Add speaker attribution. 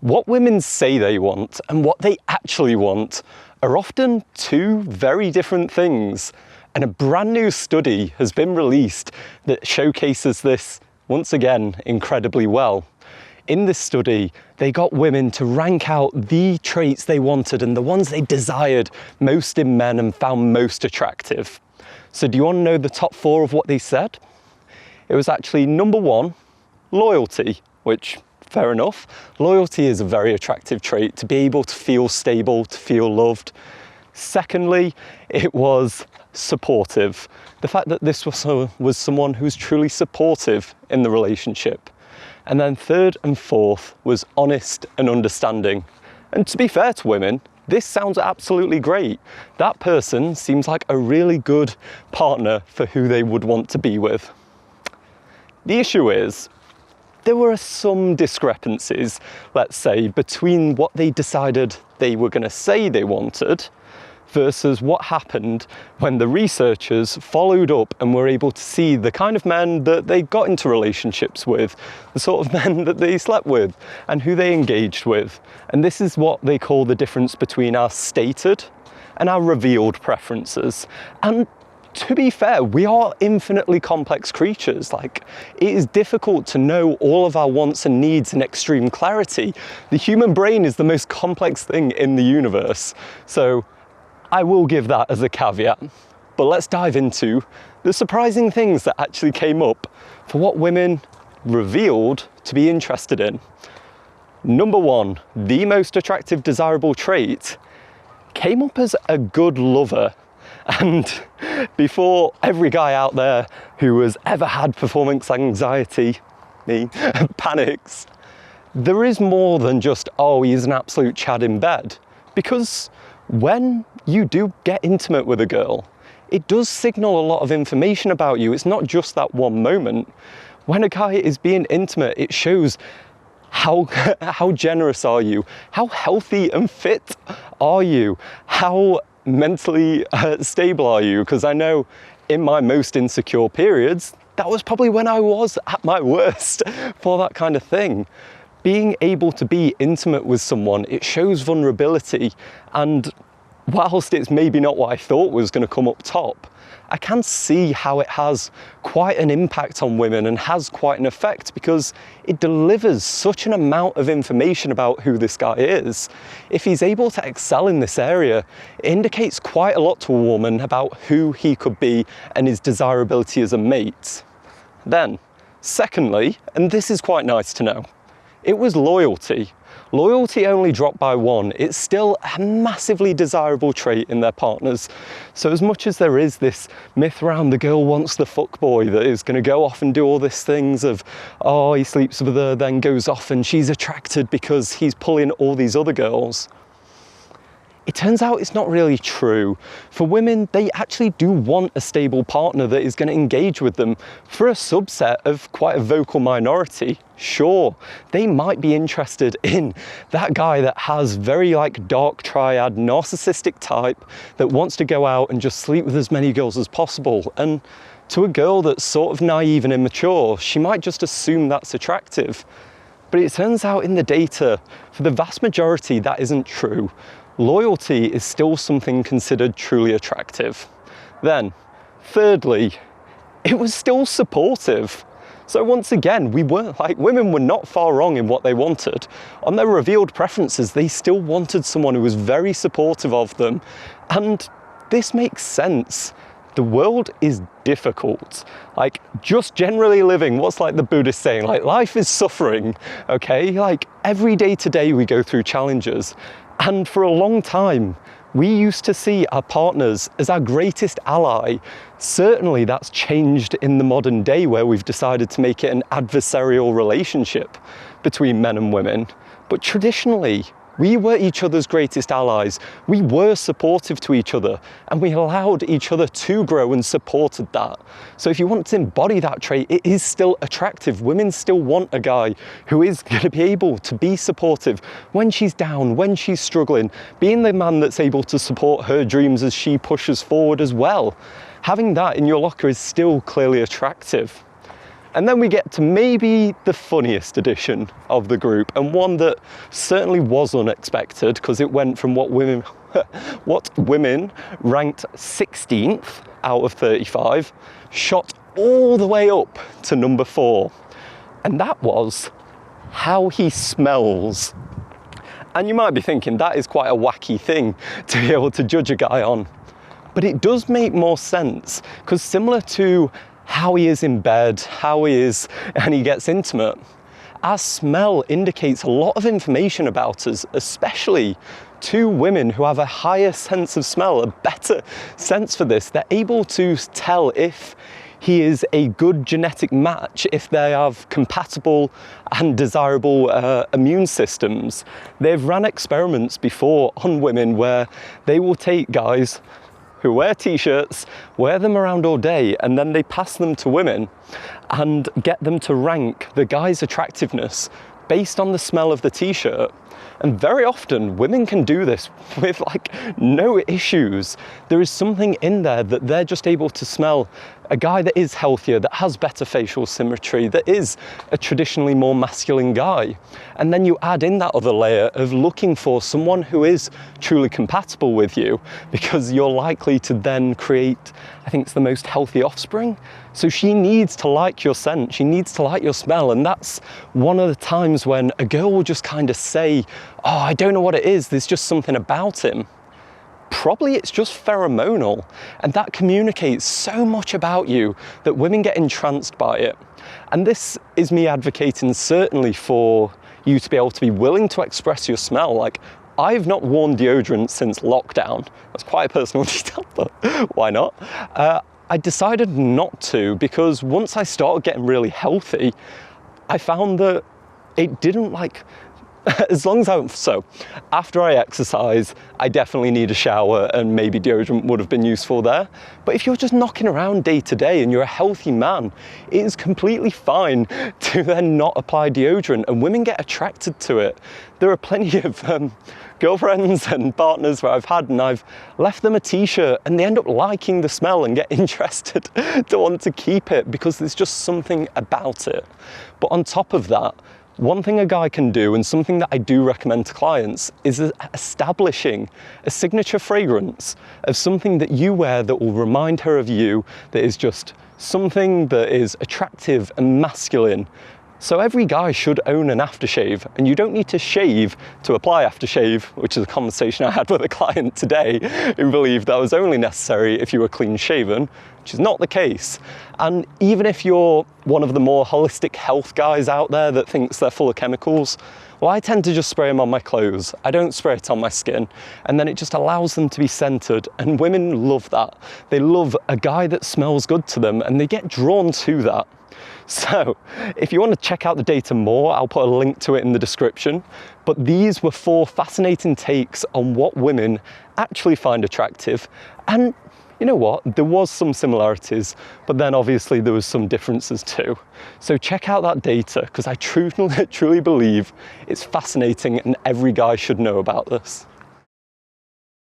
Speaker 1: What women say they want and what they actually want are often two very different things. And a brand new study has been released that showcases this, once again, incredibly well. In this study, they got women to rank out the traits they wanted and the ones they desired most in men and found most attractive. So do you want to know the top 4 of what they said? It was actually number 1, loyalty, which, fair enough. Loyalty is a very attractive trait, to be able to feel stable, to feel loved. Secondly, it was supportive. The fact that this was someone who was truly supportive in the relationship. And then third and fourth was honest and understanding. And to be fair to women, this sounds absolutely great. That person seems like a really good partner for who they would want to be with. The issue is, there were some discrepancies, let's say, between what they decided they were going to say they wanted versus what happened when the researchers followed up and were able to see the kind of men that they got into relationships with, the sort of men that they slept with, and who they engaged with. And this is what they call the difference between our stated and our revealed preferences. And to be fair, we are infinitely complex creatures. Like, it is difficult to know all of our wants and needs in extreme clarity. The human brain is the most complex thing in the universe. So I will give that as a caveat. But let's dive into the surprising things that actually came up for what women revealed to be interested in. Number 1, the most attractive desirable trait came up as a good lover. And before every guy out there who has ever had performance anxiety, me, panics, there is more than just, oh, he's an absolute Chad in bed. Because when you do get intimate with a girl, it does signal a lot of information about you. It's not just that one moment. When a guy is being intimate, it shows how generous are you? How healthy and fit are you? How mentally stable are you? Because I know in my most insecure periods, that was probably when I was at my worst for that kind of thing. Being able to be intimate with someone, it shows vulnerability, and whilst it's maybe not what I thought was going to come up top, I can see how it has quite an impact on women and has quite an effect, because it delivers such an amount of information about who this guy is. If he's able to excel in this area, it indicates quite a lot to a woman about who he could be and his desirability as a mate. Then, secondly, and this is quite nice to know, it was loyalty. Loyalty only dropped by 1. It's still a massively desirable trait in their partners. So as much as there is this myth around the girl wants the fuckboy that is going to go off and do all these things of, oh, he sleeps with her, then goes off and she's attracted because he's pulling all these other girls, it turns out it's not really true. For women, they actually do want a stable partner that is going to engage with them. For a subset of quite a vocal minority, sure, they might be interested in that guy that has very dark triad, narcissistic type that wants to go out and just sleep with as many girls as possible. And to a girl that's sort of naive and immature, she might just assume that's attractive. But it turns out in the data, for the vast majority, that isn't true. Loyalty is still something considered truly attractive. Then, thirdly, it was still supportive. So once again, women were not far wrong in what they wanted. On their revealed preferences, they still wanted someone who was very supportive of them. And this makes sense. The world is difficult. Just generally living, what's the Buddhist saying? Life is suffering, okay? Every day to day we go through challenges. And for a long time, we used to see our partners as our greatest ally. Certainly that's changed in the modern day, where we've decided to make it an adversarial relationship between men and women. But traditionally, we were each other's greatest allies. We were supportive to each other, and we allowed each other to grow and supported that. So if you want to embody that trait, it is still attractive. Women still want a guy who is going to be able to be supportive when she's down, when she's struggling, being the man that's able to support her dreams as she pushes forward as well. Having that in your locker is still clearly attractive. And then we get to maybe the funniest edition of the group, and one that certainly was unexpected because it went from what women ranked 16th out of 35, shot all the way up to number 4. And that was how he smells. And you might be thinking that is quite a wacky thing to be able to judge a guy on. But it does make more sense, because similar to how he is in bed, how he is and he gets intimate, our smell indicates a lot of information about us, especially to women who have a higher sense of smell, a better sense for this. They're able to tell if he is a good genetic match, if they have compatible and desirable immune systems. They've ran experiments before on women where they will take guys who wear t-shirts, wear them around all day, and then they pass them to women and get them to rank the guy's attractiveness based on the smell of the t-shirt. And very often women can do this with like no issues. There is something in there that they're just able to smell a guy that is healthier, that has better facial symmetry, that is a traditionally more masculine guy. And then you add in that other layer of looking for someone who is truly compatible with you, because you're likely to then create, I think it's the most healthy offspring. So she needs to like your scent, she needs to like your smell. And that's one of the times when a girl will just kind of say, oh, I don't know what it is, there's just something about him. Probably it's just pheromonal, and that communicates so much about you that women get entranced by it. And this is me advocating certainly for you to be able to be willing to express your smell. Like, I've not worn deodorant since lockdown. That's quite a personal detail, but why not? I decided not to, because once I started getting really healthy, I found that it didn't like, as long as so after I exercise, I definitely need a shower, and maybe deodorant would have been useful there. But if you're just knocking around day to day and you're a healthy man, it is completely fine to then not apply deodorant, and women get attracted to it. There are plenty of girlfriends and partners where I've had, and I've left them a t-shirt and they end up liking the smell and get interested to want to keep it because there's just something about it. But on top of that, one thing a guy can do, and something that I do recommend to clients, is establishing a signature fragrance of something that you wear that will remind her of you, that is just something that is attractive and masculine. So every guy should own an aftershave, and you don't need to shave to apply aftershave, which is a conversation I had with a client today who believed that was only necessary if you were clean shaven, which is not the case. And even if you're one of the more holistic health guys out there that thinks they're full of chemicals, well, I tend to just spray them on my clothes. I don't spray it on my skin, and then it just allows them to be scented, and women love that. They love a guy that smells good to them, and they get drawn to that. So if you want to check out the data more, I'll put a link to it in the description. But these were 4 fascinating takes on what women actually find attractive. And you know what? There was some similarities, but then obviously there was some differences too. So check out that data, because I truly believe it's fascinating and every guy should know about this.